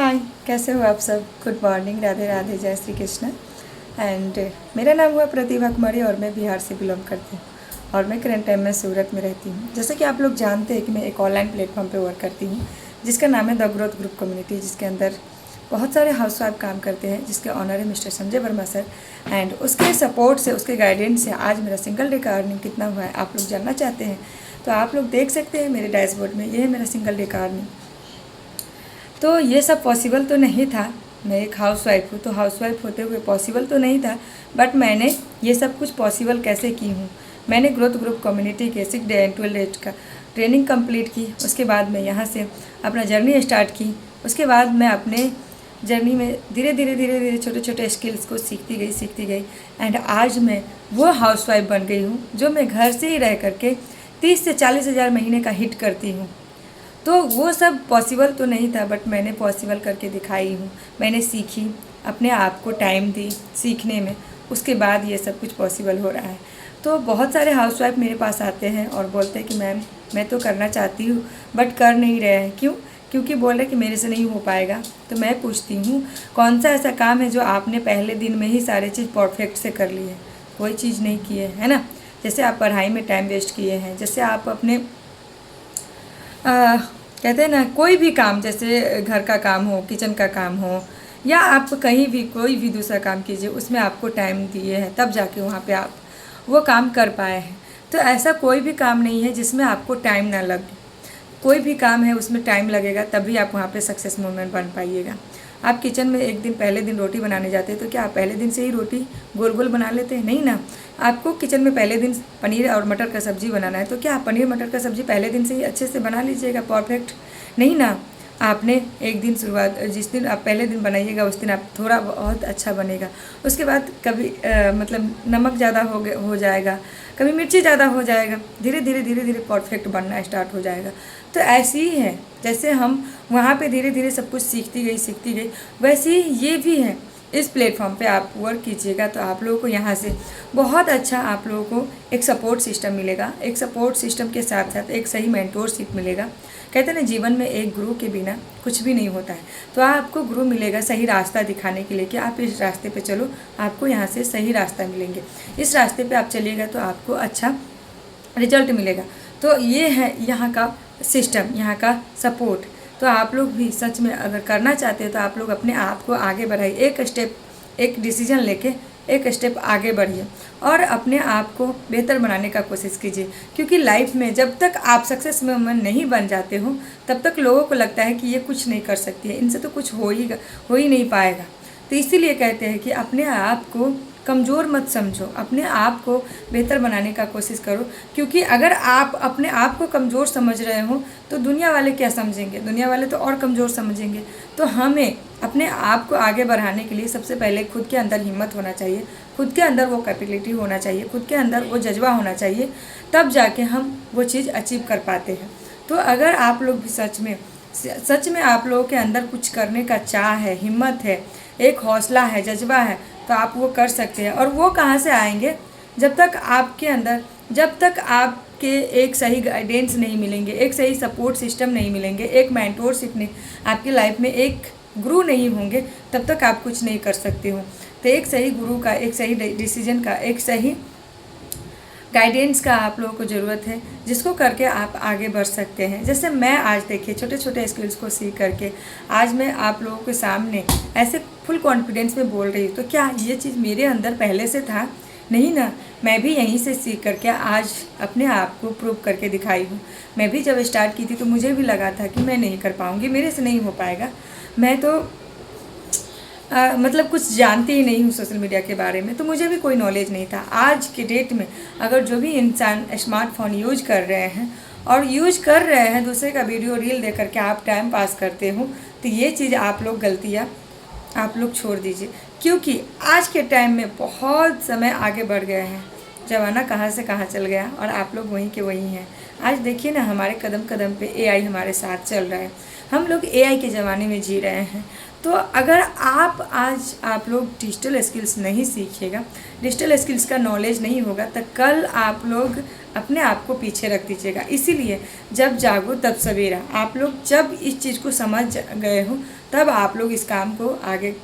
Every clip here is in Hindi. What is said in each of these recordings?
हाय, कैसे हो आप सब। गुड मॉर्निंग, राधे राधे, जय श्री कृष्ण। एंड मेरा नाम हुआ प्रतिभा कुमारी और मैं बिहार से बिलोंग करती हूँ और मैं करंट टाइम में सूरत में रहती हूँ। जैसे कि आप लोग जानते हैं कि मैं एक ऑनलाइन प्लेटफॉर्म पे वर्क करती हूँ जिसका नाम है द ग्रोथ ग्रुप कम्युनिटी, जिसके अंदर बहुत सारे हाउसवाइफ काम करते हैं, जिसके ऑनर है mister Sanjay Verma sir. And उसके सपोर्ट से, उसके गाइडेंस से आज मेरा सिंगल डे का अर्निंग कितना हुआ है आप लोग जानना चाहते हैं तो आप लोग देख सकते हैं मेरे डैशबोर्ड में। ये है मेरा सिंगल डे का अर्निंग। तो ये सब पॉसिबल तो नहीं था, मैं एक हाउसवाइफ हूँ तो हाउसवाइफ होते हुए पॉसिबल तो नहीं था, बट मैंने ये सब कुछ पॉसिबल कैसे की हूँ। मैंने ग्रोथ ग्रुप कम्युनिटी के 6 डे एंड 12 डेज का ट्रेनिंग कंप्लीट की। उसके बाद मैं यहाँ से अपना जर्नी स्टार्ट की। उसके बाद मैं अपने जर्नी में धीरे धीरे छोटे छोटे स्किल्स को सीखती गई एंड आज मैं वो हाउसवाइफ बन गई हूँ जो मैं घर से ही रह करके 30 से 40 हज़ार महीने का हिट करती हूँ। तो वो सब पॉसिबल तो नहीं था, बट मैंने पॉसिबल करके दिखाई हूँ। मैंने सीखी, अपने आप को टाइम दी सीखने में, उसके बाद ये सब कुछ पॉसिबल हो रहा है। तो बहुत सारे हाउसवाइफ मेरे पास आते हैं और बोलते हैं कि मैम मैं तो करना चाहती हूँ बट कर नहीं रहे हैं। क्यों? क्योंकि बोल रहे कि मेरे से नहीं हो पाएगा। तो मैं पूछती हूँ कौन सा ऐसा काम है जो आपने पहले दिन में ही सारी चीज़ परफेक्ट से कर ली है? कोई चीज़ नहीं की है ना। जैसे आप पढ़ाई में टाइम वेस्ट किए हैं, जैसे आप अपने कहते हैं ना, कोई भी काम, जैसे घर का काम हो, किचन का काम हो, या आप कहीं भी कोई भी दूसरा काम कीजिए, उसमें आपको टाइम दिए हैं तब जाके वहाँ पे आप वो काम कर पाए हैं। तो ऐसा कोई भी काम नहीं है जिसमें आपको टाइम ना लगे। कोई भी काम है उसमें टाइम लगेगा तभी आप वहाँ पे सक्सेस मोमेंट बन पाइएगा। आप किचन में एक दिन पहले दिन रोटी बनाने जाते हैं तो क्या आप पहले दिन से ही रोटी गोल गोल बना लेते हैं? नहीं ना। आपको किचन में पहले दिन पनीर और मटर का सब्ज़ी बनाना है तो क्या आप पनीर मटर का सब्ज़ी पहले दिन से ही अच्छे से बना लीजिएगा परफेक्ट? नहीं ना। आपने एक दिन शुरुआत, जिस दिन आप पहले दिन बनाइएगा उस दिन आप थोड़ा बहुत अच्छा बनेगा। उसके बाद कभी मतलब नमक ज़्यादा हो जाएगा, कभी मिर्ची ज़्यादा हो जाएगा, धीरे धीरे परफेक्ट बनना स्टार्ट हो जाएगा। तो ऐसे ही है, जैसे हम वहाँ पे धीरे धीरे सब कुछ सीखती गई वैसे ही ये भी है। इस प्लेटफॉर्म पे आप वर्क कीजिएगा तो आप लोगों को यहाँ से बहुत अच्छा, आप लोगों को एक सपोर्ट सिस्टम मिलेगा। एक सपोर्ट सिस्टम के साथ साथ एक सही मेंटोरशिप मिलेगा। कहते हैं ना, जीवन में एक गुरु के बिना कुछ भी नहीं होता है। तो आपको गुरु मिलेगा सही रास्ता दिखाने के लिए कि आप इस रास्ते पे चलो, आपको यहाँ से सही रास्ता मिलेंगे। इस रास्ते पे आप चलिएगा तो आपको अच्छा रिजल्ट मिलेगा। तो ये है यहाँ का सिस्टम, यहाँ का सपोर्ट। तो आप लोग भी सच में अगर करना चाहते हो तो आप लोग अपने आप को आगे बढ़ाइए। एक स्टेप, एक डिसीजन लेके एक स्टेप आगे बढ़िए और अपने आप को बेहतर बनाने का कोशिश कीजिए। क्योंकि लाइफ में जब तक आप सक्सेस में नहीं बन जाते हो तब तक लोगों को लगता है कि ये कुछ नहीं कर सकती है, इनसे तो कुछ हो ही नहीं पाएगा। तो इसीलिए कहते हैं कि अपने आप को कमज़ोर मत समझो, अपने आप को बेहतर बनाने का कोशिश करो। क्योंकि अगर आप अपने आप को कमज़ोर समझ रहे हो तो दुनिया वाले क्या समझेंगे? दुनिया वाले तो और कमज़ोर समझेंगे। तो हमें अपने आप को आगे बढ़ाने के लिए सबसे पहले खुद के अंदर हिम्मत होना चाहिए, खुद के अंदर वो कैपेबिलिटी होना चाहिए, खुद के अंदर वो जज्बा होना चाहिए, तब जाके हम वो चीज़ अचीव कर पाते हैं। तो अगर आप लोग भी सच में आप लोगों के अंदर कुछ करने का चाह है, हिम्मत है, एक हौसला है, जज्बा है, तो आप वो कर सकते हैं। और वो कहाँ से आएंगे? जब तक आपके अंदर, जब तक आपके एक सही गाइडेंस नहीं मिलेंगे, एक सही सपोर्ट सिस्टम नहीं मिलेंगे, एक मेंटोरशिप नहीं, आपकी लाइफ में एक गुरु नहीं होंगे, तब तक आप कुछ नहीं कर सकते हो। तो एक सही गुरु का, एक सही डिसीजन का, एक सही गाइडेंस का आप लोगों को ज़रूरत है, जिसको करके आप आगे बढ़ सकते हैं। जैसे मैं आज देखिए छोटे छोटे स्किल्स को सीख करके आज मैं आप लोगों के सामने ऐसे फुल कॉन्फिडेंस में बोल रही हूँ। तो क्या ये चीज़ मेरे अंदर पहले से था? नहीं ना। मैं भी यहीं से सीख करके आज अपने आप को प्रूव करके दिखाई हूँ। मैं भी जब स्टार्ट की थी तो मुझे भी लगा था कि मैं नहीं कर पाऊँगी, मेरे से नहीं हो पाएगा। मैं तो मतलब कुछ जानती ही नहीं हूँ सोशल मीडिया के बारे में, तो मुझे भी कोई नॉलेज नहीं था। आज के डेट में अगर जो भी इंसान स्मार्टफोन यूज कर रहे हैं और यूज कर रहे हैं दूसरे का वीडियो रील देख करके आप टाइम पास करते हो, तो ये चीज़ आप लोग गलतियाँ आप लोग छोड़ दीजिए। क्योंकि आज के टाइम में बहुत समय आगे बढ़ गए हैं, ज़माना कहाँ से कहाँ चल गया और आप लोग वहीं के वहीं हैं। आज देखिए ना, हमारे कदम कदम पे एआई हमारे साथ चल रहा है, हम लोग एआई के ज़माने में जी रहे हैं। तो तो अगर आज आप लोग डिजिटल स्किल्स नहीं सीखिएगा, डिजिटल स्किल्स का नॉलेज नहीं होगा, तो कल आप लोग अपने आप को पीछे रख दीजिएगा। इसीलिए जब जागो तब सवेरा, आप लोग जब इस चीज़ को समझ गए हो तब आप लोग इस काम को आगे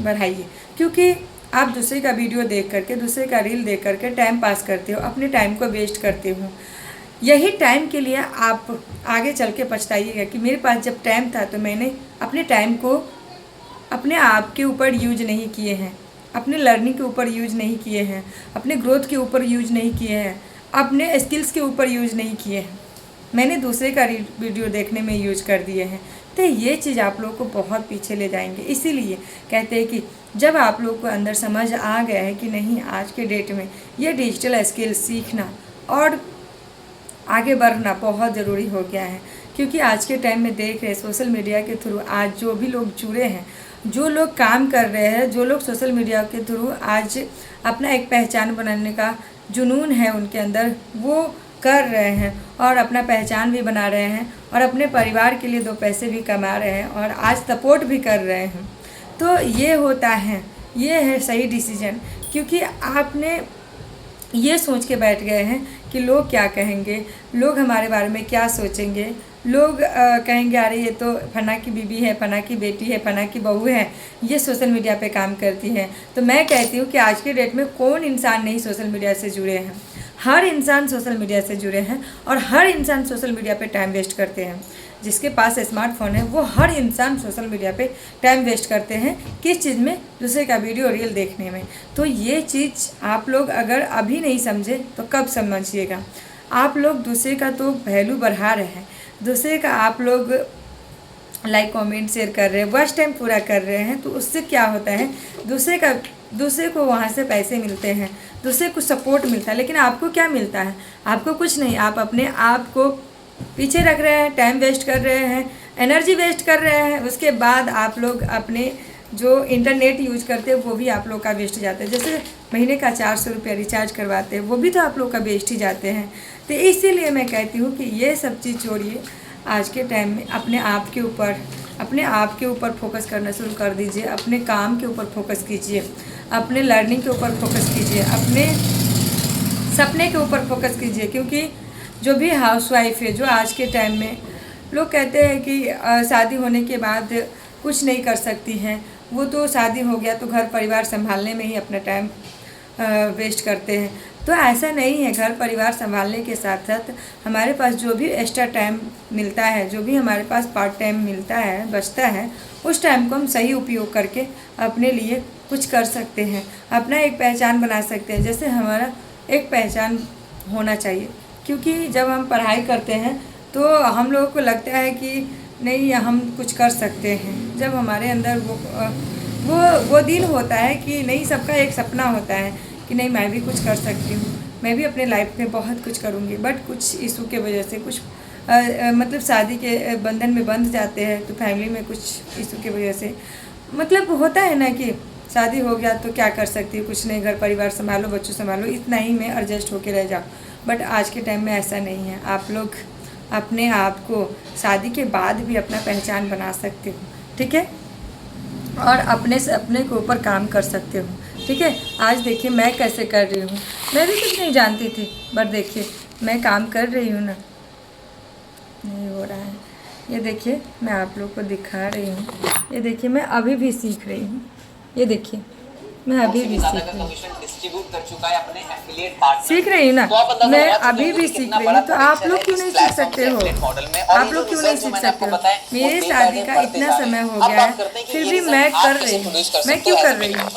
बढ़ाइए। क्योंकि आप दूसरे का वीडियो देख करके, दूसरे का रील देख करके टाइम पास करते हो, अपने टाइम को वेस्ट करते हो। यही टाइम के लिए आप आगे चल के पछताइएगा कि मेरे पास जब टाइम था तो मैंने अपने टाइम को अपने आप के ऊपर यूज नहीं किए हैं, अपने लर्निंग के ऊपर यूज नहीं किए हैं, अपने ग्रोथ के ऊपर यूज नहीं किए हैं, अपने स्किल्स के ऊपर यूज नहीं किए हैं, मैंने दूसरे का वीडियो देखने में यूज कर दिए हैं। तो ये चीज़ आप लोगों को बहुत पीछे ले जाएंगे। इसीलिए कहते हैं कि जब आप लोग को अंदर समझ आ गया है कि नहीं, आज के डेट में ये डिजिटल स्किल सीखना और आगे बढ़ना बहुत ज़रूरी हो गया है। क्योंकि आज के टाइम में देख रहे हैं सोशल मीडिया के थ्रू आज जो भी लोग जुड़े हैं, जो लोग काम कर रहे हैं, जो लोग सोशल मीडिया के थ्रू आज अपना एक पहचान बनाने का जुनून है उनके अंदर, वो कर रहे हैं और अपना पहचान भी बना रहे हैं और अपने परिवार के लिए दो पैसे भी कमा रहे हैं और आज सपोर्ट भी कर रहे हैं। तो ये होता है, ये है सही डिसीजन। क्योंकि आपने ये सोच के बैठ गए हैं कि लोग क्या कहेंगे, लोग हमारे बारे में क्या सोचेंगे, लोग कहेंगे अरे ये तो फना की बीबी है, फना की बेटी है, फना की बहू है, ये सोशल मीडिया पे काम करती है। तो मैं कहती हूँ कि आज के डेट में कौन इंसान नहीं सोशल मीडिया से जुड़े हैं, हर इंसान सोशल मीडिया से जुड़े हैं और हर इंसान सोशल मीडिया पे टाइम वेस्ट करते हैं। जिसके पास स्मार्टफोन है वो हर इंसान सोशल मीडिया पे टाइम वेस्ट करते हैं, किस चीज़ में, दूसरे का वीडियो रील देखने में। तो ये चीज़ आप लोग अगर अभी नहीं समझे तो कब समझिएगा। आप लोग दूसरे का तो वैल्यू बढ़ा रहे हैं, दूसरे का आप लोग लाइक कमेंट शेयर कर रहे हैं, वॉच टाइम पूरा कर रहे हैं, तो उससे क्या होता है, दूसरे को वहाँ से पैसे मिलते हैं, दूसरे को सपोर्ट मिलता है, लेकिन आपको क्या मिलता है, आपको कुछ नहीं। आप अपने आप को पीछे रख रहे हैं, टाइम वेस्ट कर रहे हैं, एनर्जी वेस्ट कर रहे हैं। उसके बाद आप लोग अपने जो इंटरनेट यूज करते हैं वो भी आप लोग का वेस्ट जाता है। जैसे महीने का 400 रुपया रिचार्ज करवाते हैं, वो भी तो आप लोग का वेस्ट ही जाते हैं। तो इसीलिए मैं कहती हूँ कि ये सब चीज़ छोड़िए, आज के टाइम में अपने आप के ऊपर फोकस करना शुरू कर दीजिए, अपने काम के ऊपर फोकस कीजिए, अपने लर्निंग के ऊपर फोकस कीजिए, अपने सपने के ऊपर फोकस कीजिए। क्योंकि जो भी हाउसवाइफ है, जो आज के टाइम में लोग कहते हैं कि शादी होने के बाद कुछ नहीं कर सकती हैं, वो तो शादी हो गया तो घर परिवार संभालने में ही अपना टाइम वेस्ट करते हैं। तो ऐसा नहीं है, घर परिवार संभालने के साथ साथ हमारे पास जो भी एक्स्ट्रा टाइम मिलता है, जो भी हमारे पास पार्ट टाइम मिलता है, बचता है, उस टाइम को हम सही उपयोग करके अपने लिए कुछ कर सकते हैं, अपना एक पहचान बना सकते हैं। जैसे हमारा एक पहचान होना चाहिए। क्योंकि जब हम पढ़ाई करते हैं तो हम लोगों को लगता है कि नहीं हम कुछ कर सकते हैं। जब हमारे अंदर वो दिन होता है कि नहीं, सबका एक सपना होता है कि नहीं मैं भी कुछ कर सकती हूँ, मैं भी अपने लाइफ में बहुत कुछ करूँगी। बट कुछ इशू के वजह से कुछ मतलब शादी के बंधन में बंध जाते हैं, तो फैमिली में कुछ इशू की वजह से मतलब होता है ना कि शादी हो गया तो क्या कर सकती है, कुछ नहीं, घर परिवार संभालो, बच्चों संभालो, इतना ही में एडजस्ट होके रह जाओ। बट आज के टाइम में ऐसा नहीं है। आप लोग अपने आप को शादी के बाद भी अपना पहचान बना सकते हो, ठीक है, और अपने के ऊपर काम कर सकते हो, ठीक है। आज देखिए मैं कैसे कर रही हूँ, मैं भी कुछ नहीं जानती थी, बट देखिए मैं काम कर रही हूँ ना, नहीं हो रहा है। ये देखिए मैं आप लोग को दिखा रही हूँ, ये देखिए मैं अभी भी सीख रही हूँ, ये देखिए मैं अभी भी सीख रही हूँ, सीख रही हूँ ना, मैं अभी भी सीख रही हूँ। तो आप लोग क्यों नहीं सीख सकते हो, आप लोग क्यों नहीं सीख सकते हो। मेरे शादी का इतना समय हो गया है फिर भी मैं कर रही हूँ। मैं क्यों कर रही हूँ,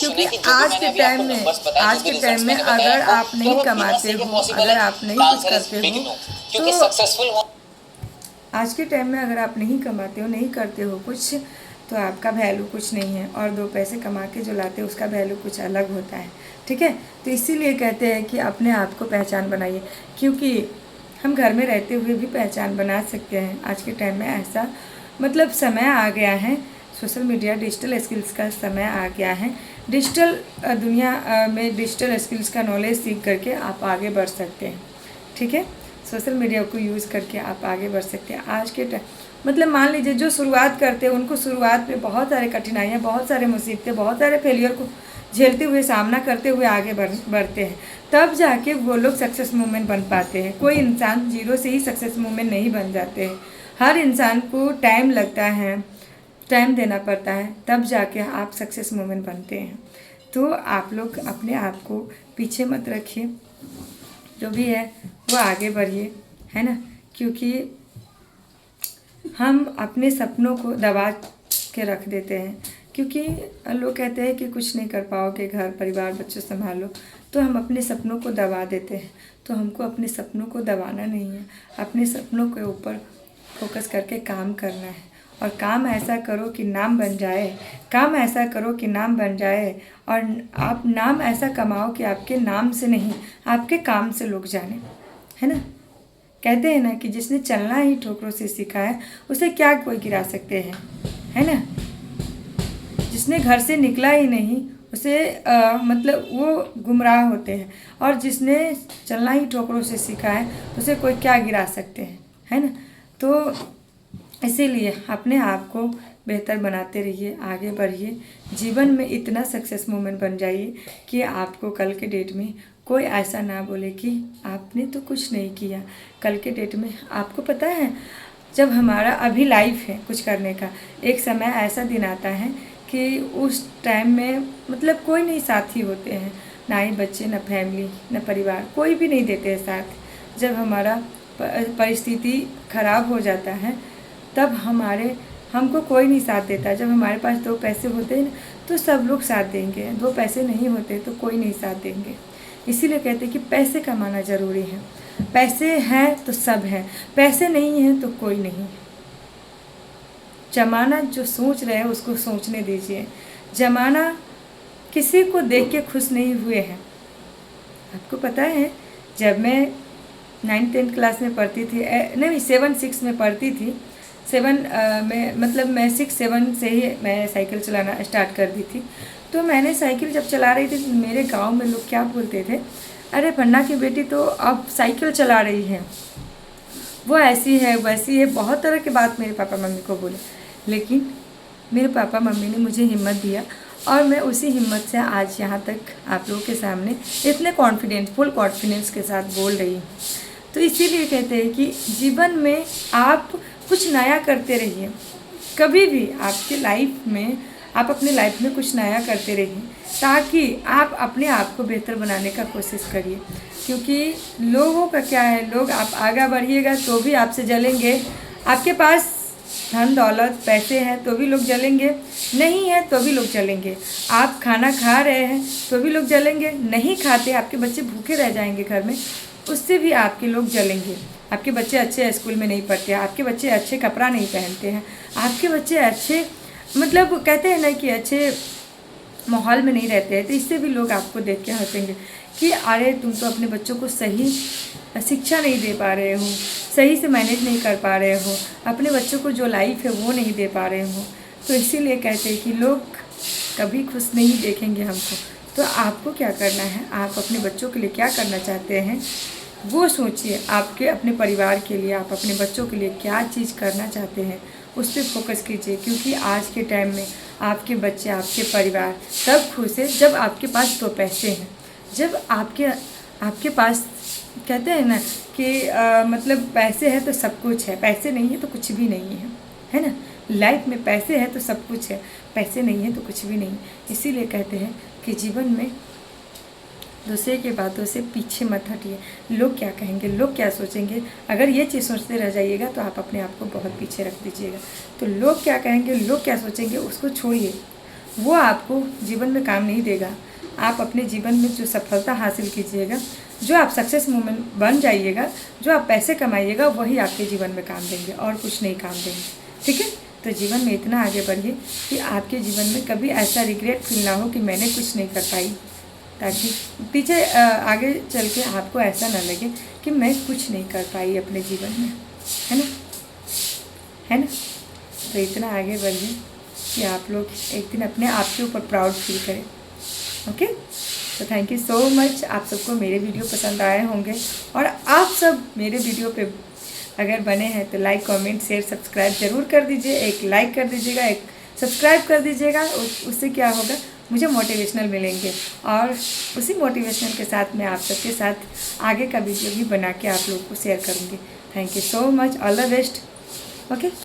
क्योंकि आज के टाइम में अगर आप नहीं कमाते हो, अगर आप नहीं कुछ करते हो, तो आज के टाइम में अगर आप नहीं कमाते हो, नहीं करते हो कुछ, तो आपका वैल्यू कुछ नहीं है। और दो पैसे कमा के जो लाते हैं उसका वैल्यू कुछ अलग होता है, ठीक है। तो इसीलिए कहते हैं कि अपने आप को पहचान बनाइए, क्योंकि हम घर में रहते हुए भी पहचान बना सकते हैं। आज के टाइम में ऐसा मतलब समय आ गया है, सोशल मीडिया डिजिटल स्किल्स का समय आ गया है। डिजिटल दुनिया में डिजिटल स्किल्स का नॉलेज सीख करके आप आगे बढ़ सकते हैं, ठीक है। सोशल मीडिया को यूज़ करके आप आगे बढ़ सकते हैं। मतलब मान लीजिए जो शुरुआत करते हैं उनको शुरुआत में बहुत सारे कठिनाइयाँ, बहुत सारे मुसीबतें, बहुत सारे फेलियर को झेलते हुए, सामना करते हुए आगे बढ़ते हैं, तब जाके वो लोग सक्सेस मूवमेंट बन पाते हैं। कोई इंसान जीरो से ही सक्सेस मूवमेंट नहीं बन जाते हैं। हर इंसान को टाइम लगता है, टाइम देना पड़ता है, तब जाके आप सक्सेस मूवमेंट बनते हैं। तो आप लोग अपने आप को पीछे मत रखिए, जो भी है वो आगे बढ़िए, है ना। क्योंकि हम अपने सपनों को दबा के रख देते हैं, क्योंकि लोग कहते हैं कि कुछ नहीं कर पाओगे, घर परिवार बच्चों संभालो, तो हम अपने सपनों को दबा देते हैं। तो हमको अपने सपनों को दबाना नहीं है, अपने सपनों के ऊपर फोकस करके काम करना है। और काम ऐसा करो कि नाम बन जाए, काम ऐसा करो कि नाम बन जाए, और आप नाम ऐसा कमाओ कि आपके नाम से नहीं, आपके काम से लोग जाने, है ना। कहते हैं ना कि जिसने चलना ही ठोकरों से सीखा है, उसे क्या कोई गिरा सकते हैं, है ना। जिसने घर से निकला ही नहीं, उसे मतलब वो गुमराह होते हैं, और जिसने चलना ही ठोकरों से सीखा है, उसे कोई क्या गिरा सकते हैं, है ना। तो इसीलिए अपने आप को बेहतर बनाते रहिए, आगे बढ़िए, जीवन में इतना सक्सेस मोमेंट बन जाइए कि आपको कल के डेट में कोई ऐसा ना बोले कि आपने तो कुछ नहीं किया। कल के डेट में आपको पता है, जब हमारा अभी लाइफ है कुछ करने का, एक समय ऐसा दिन आता है कि उस टाइम में मतलब कोई नहीं साथी होते हैं, ना ही बच्चे, ना फैमिली, ना परिवार, कोई भी नहीं देते हैं साथ। जब हमारा परिस्थिति खराब हो जाता है, तब हमको कोई नहीं साथ देता। जब हमारे पास 2 पैसे होते हैं तो सब लोग साथ देंगे, 2 पैसे नहीं होते तो कोई नहीं साथ देंगे। इसीलिए कहते हैं कि पैसे कमाना ज़रूरी है। पैसे हैं तो सब है, पैसे नहीं हैं तो कोई नहीं। जमाना जो सोच रहे हैं उसको सोचने दीजिए। जमाना किसी को देख के खुश नहीं हुए हैं। आपको पता है, जब मैं 9th-10th क्लास में पढ़ती थी, नहीं 7-6 में पढ़ती थी, 7 में मतलब मैं 6-7 से ही मैं साइकिल चलाना स्टार्ट कर दी थी। तो मैंने साइकिल जब चला रही थी, मेरे गांव में लोग क्या बोलते थे, अरे पन्ना की बेटी तो अब साइकिल चला रही है, वो ऐसी है वैसी है, बहुत तरह की बात मेरे पापा मम्मी को बोले। लेकिन मेरे पापा मम्मी ने मुझे हिम्मत दिया, और मैं उसी हिम्मत से आज यहाँ तक आप लोगों के सामने इतने फुल कॉन्फिडेंस के साथ बोल रही हूँ। तो इसीलिए कहते हैं कि जीवन में आप कुछ नया करते रहिए। कभी भी आपके लाइफ में, आप अपने लाइफ में कुछ नया करते रहिए, ताकि आप अपने आप को बेहतर बनाने का कोशिश करिए। क्योंकि लोगों का क्या है, लोग आप आगे बढ़िएगा तो भी आपसे जलेंगे। आपके पास धन दौलत पैसे हैं तो भी लोग जलेंगे, नहीं है तो भी लोग जलेंगे। आप खाना खा रहे हैं तो भी लोग जलेंगे, नहीं खाते आपके बच्चे भूखे रह जाएंगे घर में, उससे भी आपके लोग जलेंगे। आपके बच्चे अच्छे स्कूल में नहीं पढ़ते, आपके बच्चे अच्छे कपड़ा नहीं पहनते हैं, आपके बच्चे अच्छे मतलब कहते हैं ना कि अच्छे माहौल में नहीं रहते हैं, तो इससे भी लोग आपको देख के हंसेंगे कि अरे तुम तो अपने बच्चों को सही शिक्षा नहीं दे पा रहे हो, सही से मैनेज नहीं कर पा रहे हो, अपने बच्चों को जो लाइफ है वो नहीं दे पा रहे हो। तो इसीलिए कहते हैं कि लोग कभी खुश नहीं देखेंगे हमको। तो आपको क्या करना है, आप अपने बच्चों के लिए क्या करना चाहते हैं वो सोचिए। आपके अपने परिवार के लिए, आप अपने बच्चों के लिए क्या चीज़ करना चाहते हैं उस पर फोकस कीजिए। क्योंकि आज के टाइम में आपके बच्चे, आपके परिवार तब खुश है जब आपके पास 2 पैसे हैं, जब आपके पास कहते हैं ना कि मतलब पैसे है तो सब कुछ है, पैसे नहीं है तो कुछ भी नहीं है ना। लाइफ में पैसे है तो सब कुछ है, पैसे नहीं है तो कुछ भी नहीं। इसीलिए कहते हैं कि जीवन में दूसरे की बातों से पीछे मत हटिए। लोग क्या कहेंगे, लोग क्या सोचेंगे, अगर ये चीज़ सोचते रह जाइएगा तो आप अपने आप को बहुत पीछे रख दीजिएगा। तो लोग क्या कहेंगे, लोग क्या सोचेंगे उसको छोड़िए, वो आपको जीवन में काम नहीं देगा। आप अपने जीवन में जो सफलता हासिल कीजिएगा, जो आप सक्सेस मोमेंट बन जाइएगा, जो आप पैसे कमाइएगा, वही आपके जीवन में काम देंगे और कुछ नहीं काम देंगे। ठीक है, तो जीवन में इतना आगे बढ़िए कि आपके जीवन में कभी ऐसा रिग्रेट फील ना हो कि मैंने कुछ नहीं कर पाई, ताकि पीछे आगे चल के आपको ऐसा ना लगे कि मैं कुछ नहीं कर पाई अपने जीवन में, है ना। तो इतना आगे बढ़िए कि आप लोग एक दिन अपने आप के ऊपर प्राउड फील करें। ओके, तो थैंक यू सो मच। आप सबको मेरे वीडियो पसंद आए होंगे और आप सब मेरे वीडियो पे अगर बने हैं तो लाइक कमेंट शेयर सब्सक्राइब ज़रूर कर दीजिए। एक लाइक कर दीजिएगा, एक सब्सक्राइब कर दीजिएगा। उससे क्या होगा, मुझे मोटिवेशनल मिलेंगे और उसी मोटिवेशनल के साथ मैं आप सबके साथ आगे का वीडियो भी बना के आप लोगों को शेयर करूँगी। Thank you so much, all the best. Okay.